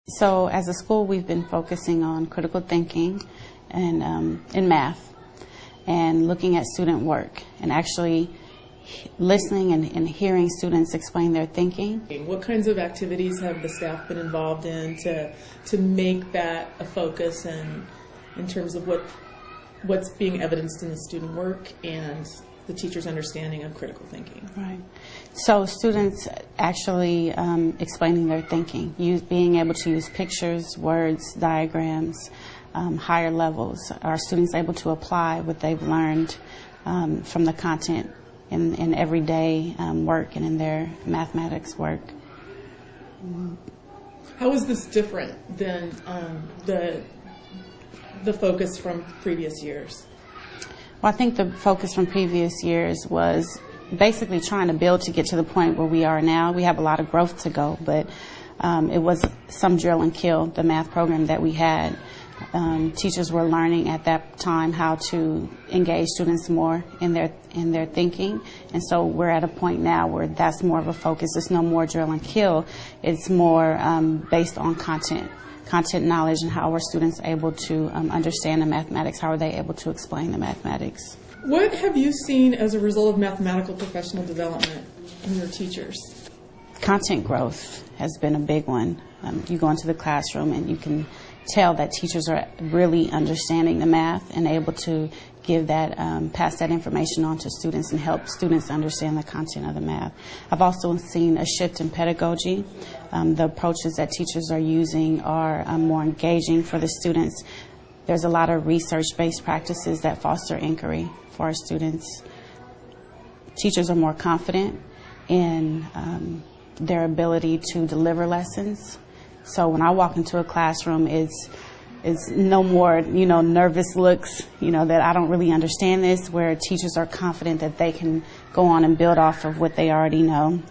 So as a school, we've been focusing on critical thinking and in math and looking at student work and actually listening and hearing students explain their thinking. What kinds of activities have the staff been involved in to make that a focus and in terms of what's being evidenced in the student work and the teacher's understanding of critical thinking? Right. So students actually explaining their thinking, being able to use pictures, words, diagrams, higher levels. Are students able to apply what they've learned from the content in everyday work and in their mathematics work? How is this different than the focus from previous years? Well, I think the focus from previous years was basically trying to build to get to the point where we are now. We have a lot of growth to go, but it was some drill and kill, the math program that we had. Teachers were learning at that time how to engage students more in their thinking, and so we're at a point now where that's more of a focus. It's no more drill and kill. It's more based on content knowledge and how are students able to understand the mathematics, how are they able to explain the mathematics. What have you seen as a result of mathematical professional development in your teachers? Content growth has been a big one. You go into the classroom and you can tell that teachers are really understanding the math and able to give that, pass that information on to students and help students understand the content of the math. I've also seen a shift in pedagogy. The approaches that teachers are using are more engaging for the students. There's a lot of research-based practices that foster inquiry for our students. Teachers are more confident in their ability to deliver lessons. So when I walk into a classroom, it's no more, nervous looks, that I don't really understand this, where teachers are confident that they can go on and build off of what they already know.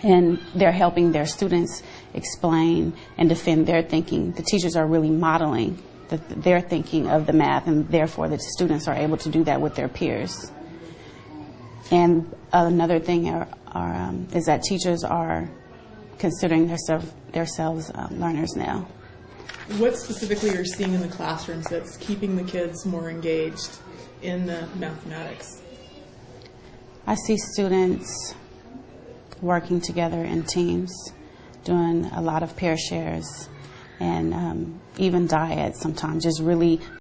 And they're helping their students explain and defend their thinking. The teachers are really modeling their thinking of the math, and therefore the students are able to do that with their peers. And another thing is that teachers are considering themselves learners now. What specifically are you seeing in the classrooms that's keeping the kids more engaged in the mathematics? I see students working together in teams, doing a lot of pair shares, and even dyads sometimes, just really